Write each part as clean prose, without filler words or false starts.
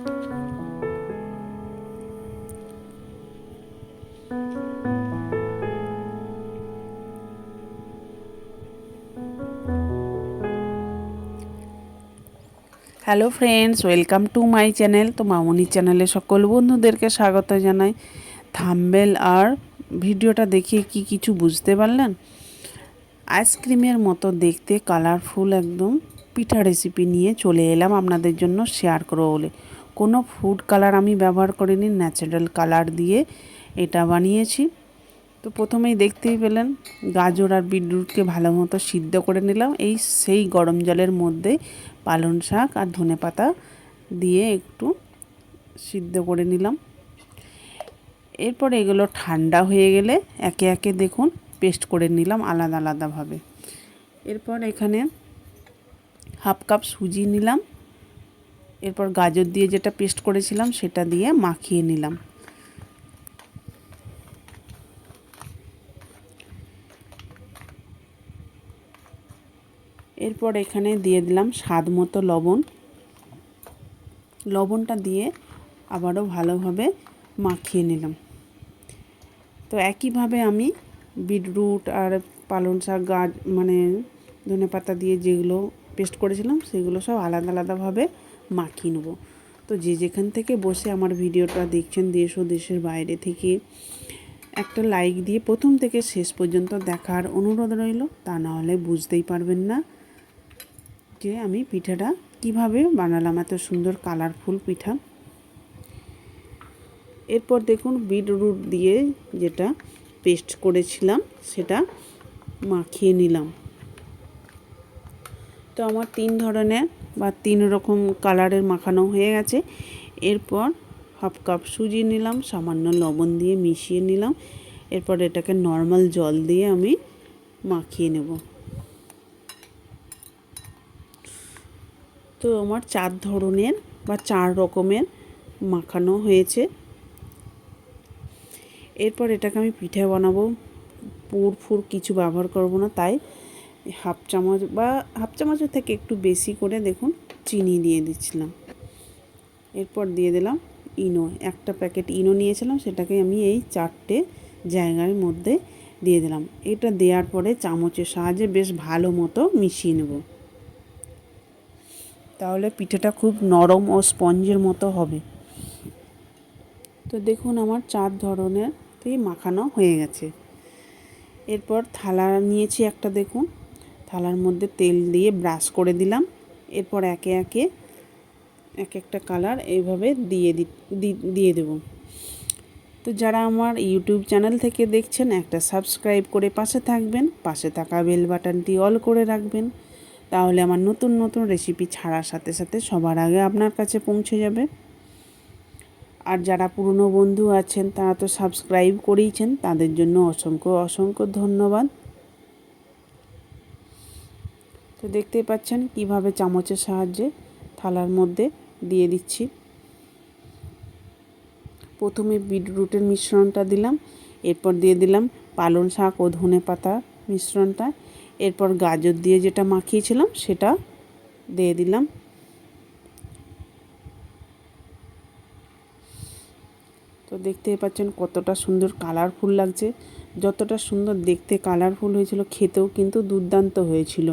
Hello friends, welcome to my channel. তো মামনি চ্যানেলে সকল বন্ধুদেরকে স্বাগত জানাই। থাম্বনেল আর ভিডিওটা দেখে কি কিছু বুঝতে পারলেন? আইসক্রিমের মতো দেখতে কালারফুল একদম পিঠা রেসিপি নিয়ে চলে এলাম আপনাদের জন্য শেয়ার করবো বলে। কোনো ফুড কালার আমি ব্যবহার করিনি, ন্যাচারাল কালার দিয়ে এটা বানিয়েছি। তো প্রথমেই দেখতেই পেলেন গাজর আর বিটরুটকে ভালো মতো সিদ্ধ করে নিলাম। সেই গরম জলের মধ্যে পালং শাক আর ধনেপাতা দিয়ে একটু সিদ্ধ করে নিলাম। এরপর এগুলো ঠান্ডা হয়ে গেলে একে একে দেখুন পেস্ট করে নিলাম আলাদা আলাদাভাবে। এরপর এখানে হাফ কাপ সুজি নিলাম। এরপর গাজর দিয়ে যেটা পেস্ট করেছিলাম সেটা দিয়ে মাখিয়ে নিলাম। এরপর এখানে দিয়ে দিলাম স্বাদ মতো লবণ। লবণটা দিয়ে আবারও ভালোভাবে মাখিয়ে নিলাম। তো একইভাবে আমি বিটরুট আর পালং শাক ধনেপাতা দিয়ে যেগুলো পেস্ট করেছিলাম সেগুলো সব আলাদা আলাদাভাবে মাখিয়ে নেব। তো যে যেখান থেকে বসে আমার ভিডিওটা দেখছেন, দেশ ও দেশের বাইরে থেকে, একটা লাইক দিয়ে প্রথম থেকে শেষ পর্যন্ত দেখার অনুরোধ রইল। তা না হলে বুঝতেই পারবেন না যে আমি পিঠাটা কিভাবে বানালাম, এত সুন্দর কালারফুল পিঠা। এরপর দেখুন বিটরুট দিয়ে যেটা পেস্ট করেছিলাম সেটা মাখিয়ে নিলাম। তো আমার 3 ধরনের বা 3 রকম কালারের মাখানো হয়ে গেছে। এরপর হাফ কাপ সুজি নিলাম, সামান্য লবণ দিয়ে মিশিয়ে নিলাম। এরপর এটাকে নর্মাল জল দিয়ে আমি মাখিয়ে নেব। তো আমার 4 ধরনের বা 4 রকমের মাখানো হয়েছে। এরপর এটাকে আমি পিঠা বানাবো। পুর ফুর কিছু ব্যবহার করব না, তাই হাফ চামচের থেকে একটু বেশি করে দেখুন চিনি দিয়ে দিচ্ছিলাম। এরপর দিয়ে দিলাম ইনো। একটা প্যাকেট ইনো নিয়েছিলাম, সেটাকে আমি এই 4টে জায়গার মধ্যে দিয়ে দিলাম। এটা দেওয়ার পরে চামচের সাহায্যে বেশ ভালো মতো মিশিয়ে নেব। তাহলে পিঠাটা খুব নরম ও স্পঞ্জের মতো হবে। তো দেখুন আমার 4 ধরনেরই মাখানো হয়ে গেছে। এরপর থালা নিয়েছি একটা, দেখুন থালার মধ্যে তেল দিয়ে ব্রাশ করে দিলাম। এরপর একে একে এক একটা কালার এইভাবে দিয়ে দেব। তো যারা আমার ইউটিউব চ্যানেল থেকে দেখছেন, একটা সাবস্ক্রাইব করে পাশে থাকবেন, পাশে থাকা বেল বাটনটি অল করে রাখবেন। তাহলে আমার নতুন নতুন রেসিপি ছাড়ার সাথে সাথে সবার আগে আপনার কাছে পৌঁছে যাবে। আর যারা পুরনো বন্ধু আছেন তারা তো সাবস্ক্রাইব করেইছেন, তাদের জন্য অসংখ্য অসংখ্য ধন্যবাদ। তো দেখতেই পাচ্ছেন কিভাবে চামচের সাহায্যে থালার মধ্যে দিয়ে দিচ্ছি। প্রথমে বিটরুটের মিশ্রণটা দিলাম, এরপর দিয়ে দিলাম পালং শাক ও ধনেপাতা মিশ্রণটা, এরপর গাজর দিয়ে যেটা মাখিয়েছিলাম সেটা দিয়ে দিলাম। তো দেখতেই পাচ্ছেন কতটা সুন্দর কালারফুল লাগছে। যতটা সুন্দর দেখতে কালারফুল হয়েছিল, খেতেও কিন্তু দুর্দান্ত হয়েছিল।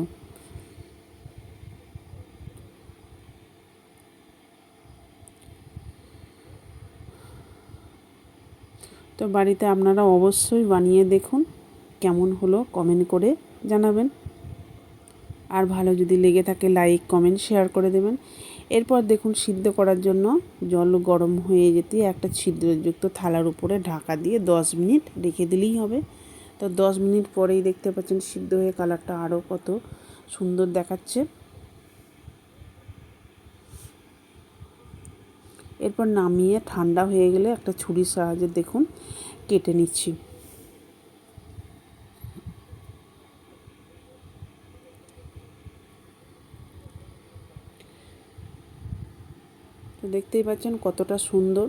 তো বাড়িতে আপনারা অবশ্যই বানিয়ে দেখুন, কেমন হলো কমেন্ট করে জানাবেন। আর ভালো যদি লেগে থাকে লাইক কমেন্ট শেয়ার করে দেবেন। এরপর দেখুন সিদ্ধ করার জন্য জল গরম হয়ে যেতে একটা ছিদ্রযুক্ত থালার উপরে ঢাকা দিয়ে 10 মিনিট রেখে দিলেই হবে। তো 10 মিনিট পরেই দেখতে পাচ্ছেন সিদ্ধ হয়ে কালারটা আরও কত সুন্দর দেখাচ্ছে। এরপর নামিয়ে ঠান্ডা হয়ে গেলে একটা ছুরির সাহায্যে দেখুন কেটে নিচ্ছি। তো দেখতেই পাচ্ছেন কতটা সুন্দর,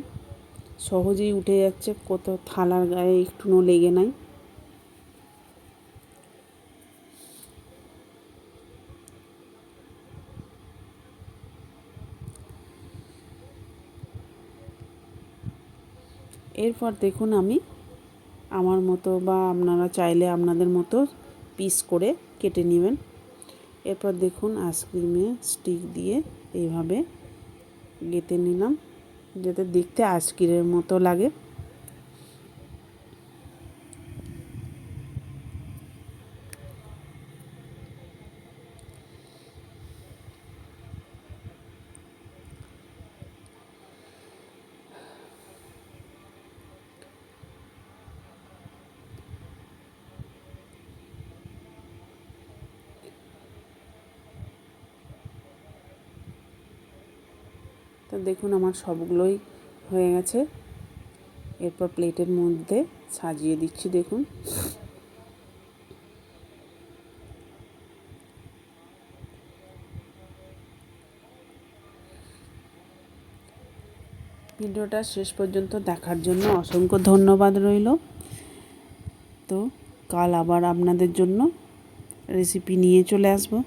সহজেই উঠে যাচ্ছে, কত থালার গায়ে একটুও লেগে নাই। এরপর দেখুন আমি আমার মতো বা আপনারা চাইলে আপনাদের মতো পিস করে কেটে নেবেন। এরপর দেখুন আইসক্রিমে স্টিক দিয়ে এইভাবে গেঁথে নিলাম যাতে দেখতে আইসক্রিমের মতো লাগে। তো দেখুন আমার সবগুলোই হয়ে গেছে। এরপর প্লেটের মধ্যে সাজিয়ে দিচ্ছি। দেখুন ভিডিওটা শেষ পর্যন্ত দেখার জন্য অসংখ্য ধন্যবাদ রইল। তো কাল আবার আপনাদের জন্য রেসিপি নিয়ে চলে আসবো।